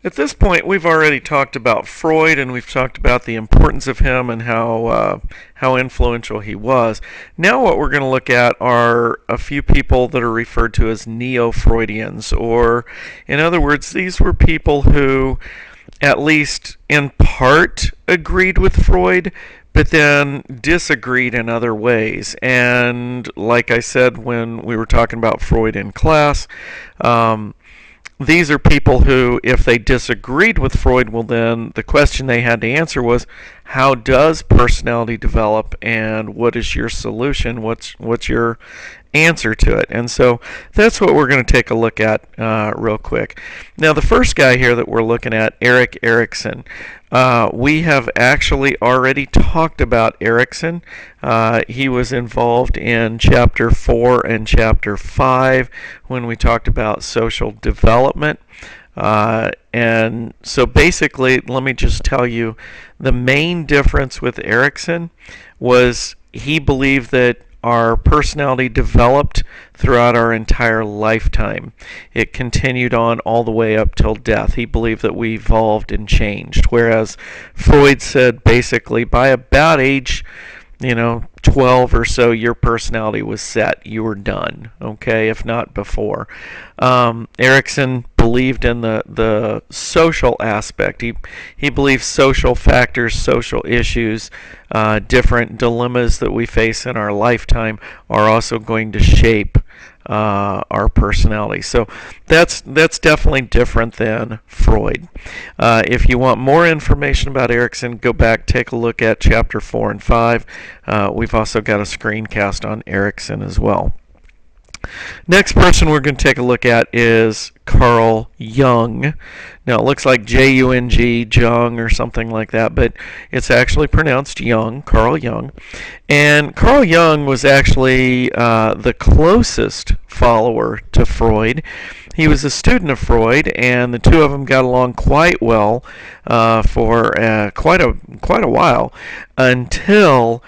At this point, we've already talked about Freud, and we've talked about the importance of him and how influential he was. Now, what we're going to look at are a few people that are referred to as NeoFreudians, or, in other words, these were people who, at least in part, agreed with Freud, but then disagreed in other ways. And like I said when we were talking about Freud in class, these are people who, if they disagreed with Freud, well, then the question they had to answer was, how does personality develop, and what is your solution? What's your answer to it? And so that's what we're going to take a look at real quick. Now, the first guy here that we're looking at, Erik Erikson. We have actually already talked about Erikson. He was involved in Chapter 4 and Chapter 5 when we talked about social development. And so basically, let me just tell you, the main difference with Erikson was he believed that our personality developed throughout our entire lifetime. It continued on all the way up till death. He believed that we evolved and changed, whereas Freud said basically by about age 12 or so, your personality was set. You were done, okay, if not before. Erikson believed in the social aspect. He believed social factors, social issues, different dilemmas that we face in our lifetime are also going to shape our personality. So that's definitely different than Freud. If you want more information about Erikson, go back, take a look at Chapter 4 and 5. We've also got a screencast on Erikson as well. Next person we're going to take a look at is Carl Jung. Now it looks like J-U-N-G, Jung or something like that, but it's actually pronounced Jung, Carl Jung. And Carl Jung was actually the closest follower to Freud. He was a student of Freud, and the two of them got along quite well for quite a while until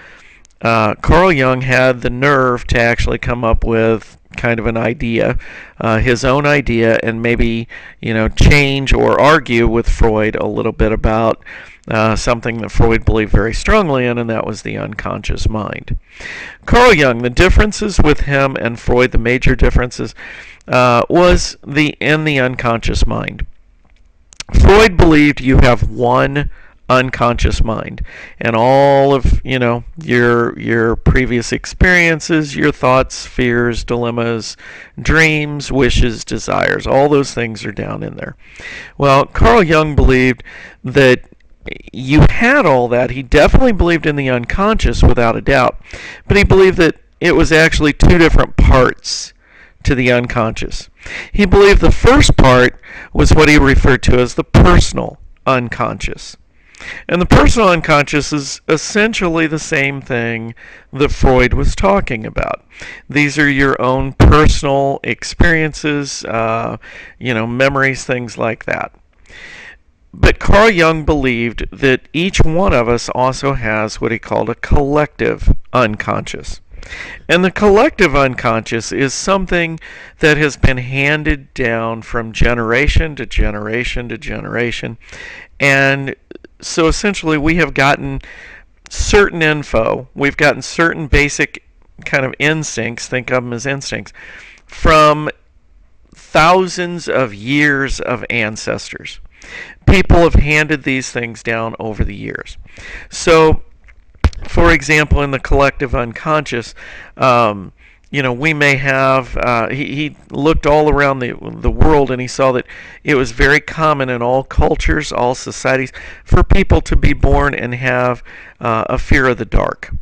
Carl Jung had the nerve to actually come up with kind of an idea, his own idea, and maybe change or argue with Freud a little bit about something that Freud believed very strongly in, and that was the unconscious mind. Carl Jung, the differences with him and Freud, the major differences, was in the unconscious mind. Freud believed you have one unconscious mind, and all of your previous experiences, your thoughts, fears, dilemmas, dreams, wishes, desires, all those things are down in there. Well, Carl Jung believed that you had all that. He definitely believed in the unconscious without a doubt, but he believed that it was actually two different parts to the unconscious. He believed the first part was what he referred to as the personal unconscious. And the personal unconscious is essentially the same thing that Freud was talking about. These are your own personal experiences, memories, things like that. But Carl Jung believed that each one of us also has what he called a collective unconscious. And the collective unconscious is something that has been handed down from generation to generation to generation. And so essentially we have gotten certain info, we've gotten certain basic kind of instincts, think of them as instincts, from thousands of years of ancestors. People have handed these things down over the years. So, for example, in the collective unconscious, we may have, he looked all around the world, and he saw that it was very common in all cultures, all societies, for people to be born and have a fear of the dark.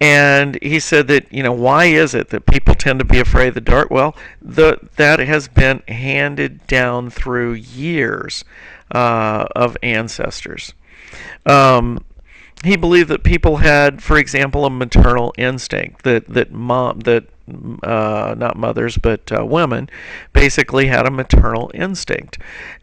And he said that, why is it that people tend to be afraid of the dark? Well, that has been handed down through years of ancestors. He believed that people had, for example, a maternal instinct, not mothers, but women basically had a maternal instinct,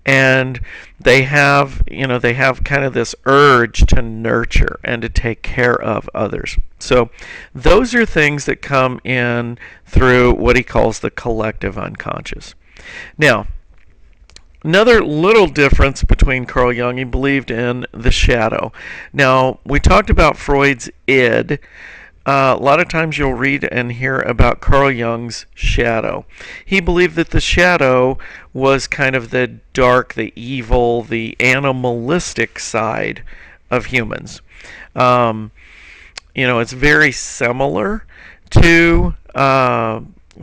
and they have kind of this urge to nurture and to take care of others. So those are things that come in through what he calls the collective unconscious. Now, Another little difference between Carl Jung, he believed in the shadow. Now, we talked about Freud's id. A lot of times you'll read and hear about Carl Jung's shadow. He believed that the shadow was kind of the dark, the evil, the animalistic side of humans. Um, it's very similar to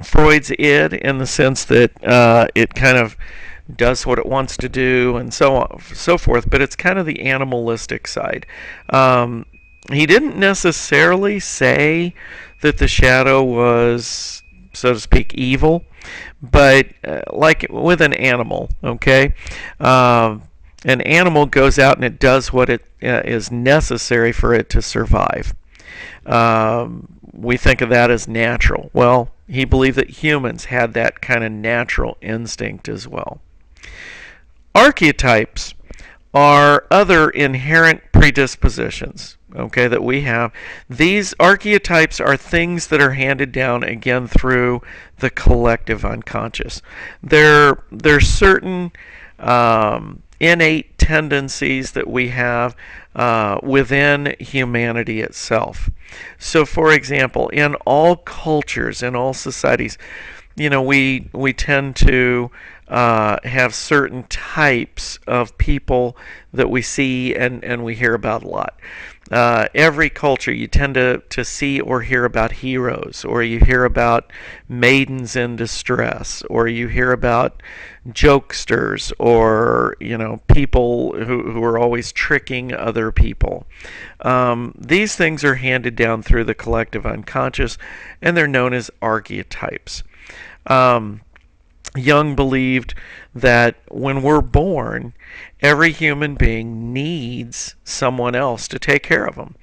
Freud's id in the sense that it kind of does what it wants to do and so on, so forth, but it's kind of the animalistic side. He didn't necessarily say that the shadow was, so to speak, evil, but like with an animal, okay? An animal goes out and it does what it is necessary for it to survive. We think of that as natural. Well, he believed that humans had that kind of natural instinct as well. Archetypes are other inherent predispositions, okay, that we have. These archetypes are things that are handed down again through the collective unconscious. There's certain innate tendencies that we have within humanity itself. So, for example, in all cultures, in all societies, we tend to have certain types of people that we see and we hear about a lot. Every culture, you tend to see or hear about heroes, or you hear about maidens in distress, or you hear about jokesters, or people who are always tricking other people. These things are handed down through the collective unconscious, and they're known as archetypes. Jung believed that when we're born, every human being needs someone else to take care of them.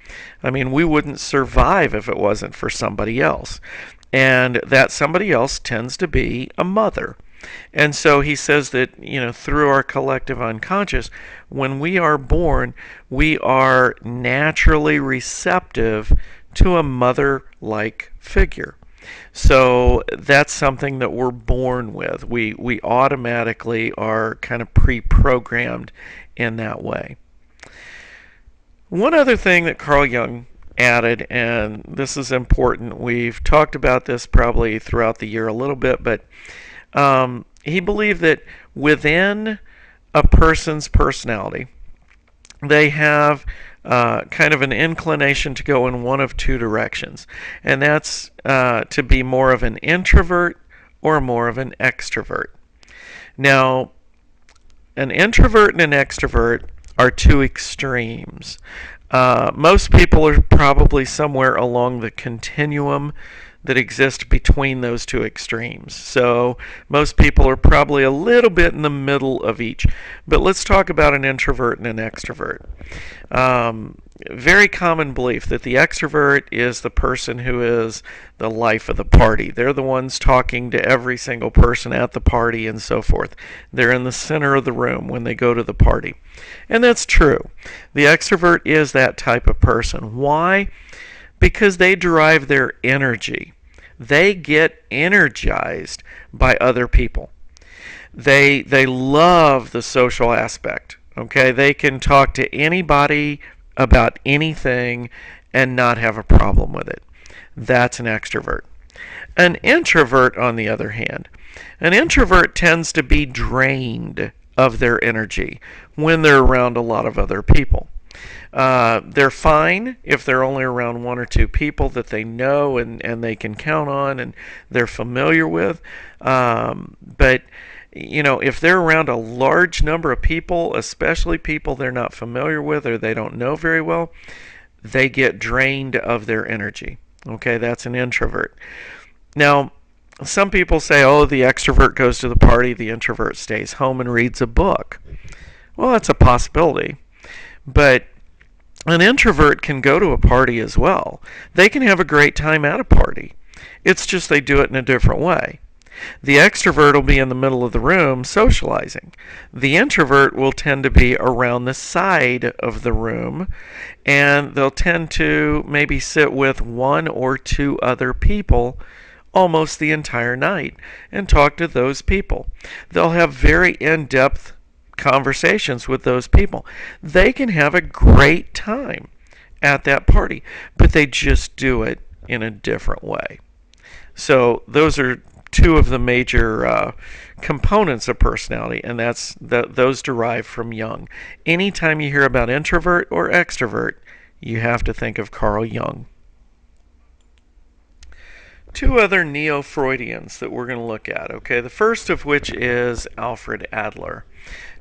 I mean, we wouldn't survive if it wasn't for somebody else. And that somebody else tends to be a mother. And so he says that, through our collective unconscious, when we are born, we are naturally receptive to a mother like figure. So that's something that we're born with. We automatically are kind of pre-programmed in that way. One other thing that Carl Jung added, and this is important, we've talked about this probably throughout the year a little bit, but he believed that within a person's personality, they have kind of an inclination to go in one of two directions, and that's to be more of an introvert or more of an extrovert. Now, an introvert and an extrovert are two extremes. Most people are probably somewhere along the continuum that exist between those two extremes. So most people are probably a little bit in the middle of each. But let's talk about an introvert and an extrovert. Very common belief that the extrovert is the person who is the life of the party. They're the ones talking to every single person at the party and so forth. They're in the center of the room when they go to the party. And that's true. The extrovert is that type of person. Why? Because they derive their energy. They get energized by other people. They love the social aspect. Okay, they can talk to anybody about anything and not have a problem with it. That's an extrovert. An introvert, on the other hand, an introvert tends to be drained of their energy when they're around a lot of other people. They're fine if they're only around one or two people that they know and they can count on and they're familiar with. But if they're around a large number of people, especially people they're not familiar with or they don't know very well, they get drained of their energy. Okay, that's an introvert. Now, some people say, oh, the extrovert goes to the party, the introvert stays home and reads a book. Well, that's a possibility. But an introvert can go to a party as well. They can have a great time at a party. It's just they do it in a different way. The extrovert will be in the middle of the room socializing. The introvert will tend to be around the side of the room, and they'll tend to maybe sit with one or two other people almost the entire night and talk to those people. They'll have very in-depth conversations with those people. They can have a great time at that party, but they just do it in a different way. So those are two of the major components of personality, and those derive from Jung. Anytime you hear about introvert or extrovert, you have to think of Carl Jung. Two other Neo-Freudians that we're going to look at. Okay, the first of which is Alfred Adler.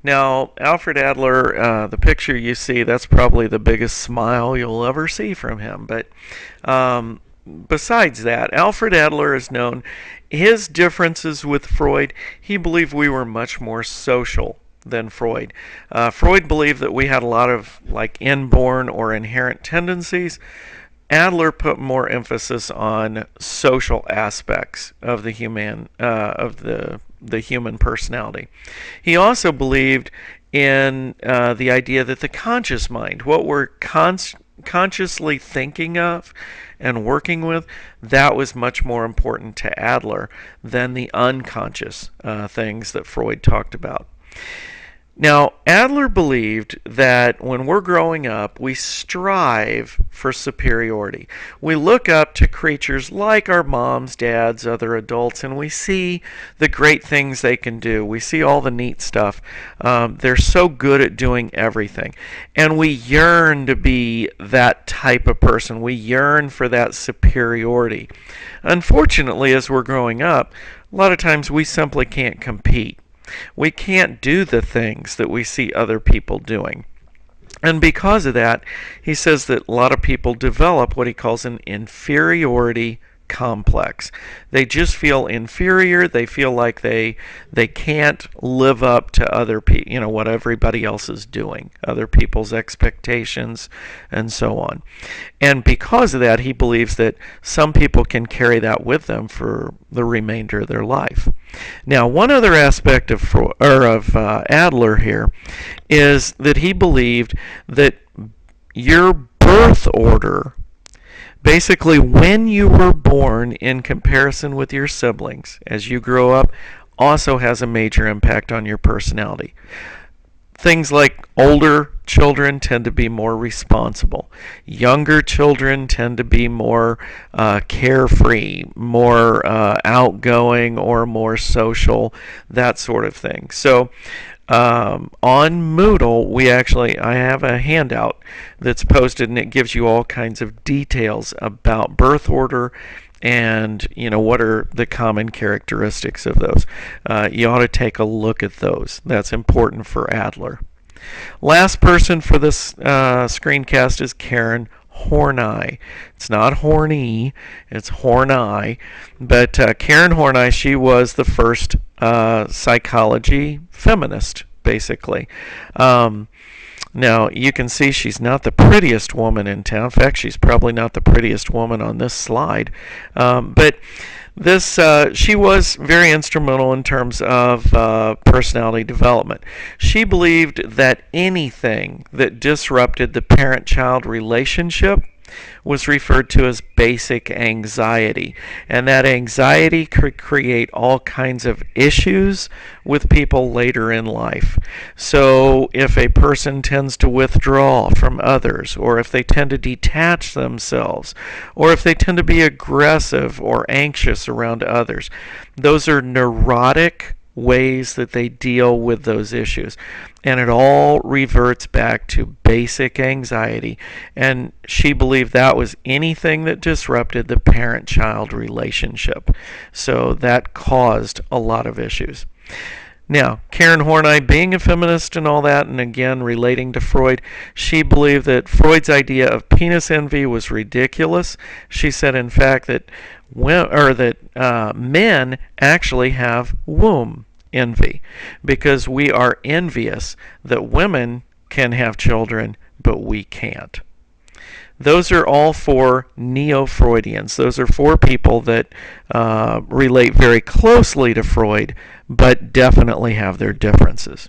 Now, Alfred Adler, the picture you see, that's probably the biggest smile you'll ever see from him. But besides that, Alfred Adler is known. His differences with Freud, he believed we were much more social than Freud. Freud believed that we had a lot of like inborn or inherent tendencies. Adler put more emphasis on social aspects of the human personality. He also believed in the idea that the conscious mind, what we're consciously thinking of and working with, that was much more important to Adler than the unconscious things that Freud talked about. Now, Adler believed that when we're growing up, we strive for superiority. We look up to creatures like our moms, dads, other adults, and we see the great things they can do. We see all the neat stuff. They're so good at doing everything. And we yearn to be that type of person. We yearn for that superiority. Unfortunately, as we're growing up, a lot of times we simply can't compete. We can't do the things that we see other people doing. And because of that, he says that a lot of people develop what he calls an inferiority complex. They just feel inferior. They feel like they can't live up to other people, what everybody else is doing, other people's expectations, and so on. And because of that, he believes that some people can carry that with them for the remainder of their life. Now, one other aspect of Adler here is that he believed that your birth order, basically when you were born in comparison with your siblings as you grow up, also has a major impact on your personality. Things like older children tend to be more responsible. Younger children tend to be more carefree, more outgoing, or more social, that sort of thing. So on Moodle, I have a handout that's posted, and it gives you all kinds of details about birth order and what are the common characteristics of those. You ought to take a look at those. That's important for Adler. Last person for this screencast is Karen Horney. It's not Horny, it's Horney. But Karen Horney, she was the first psychology feminist, basically. Now, you can see she's not the prettiest woman in town. In fact, she's probably not the prettiest woman on this slide. But she was very instrumental in terms of personality development. She believed that anything that disrupted the parent-child relationship was referred to as basic anxiety. And that anxiety could create all kinds of issues with people later in life. So if a person tends to withdraw from others, or if they tend to detach themselves, or if they tend to be aggressive or anxious around others, those are neurotic ways that they deal with those issues. And it all reverts back to basic anxiety. And she believed that was anything that disrupted the parent-child relationship. So that caused a lot of issues. Now, Karen Horney, being a feminist and all that, and again relating to Freud, she believed that Freud's idea of penis envy was ridiculous. She said, in fact, that men actually have womb envy, because we are envious that women can have children, but we can't. Those are all four Neo-Freudians. Those are four people that relate very closely to Freud, but definitely have their differences.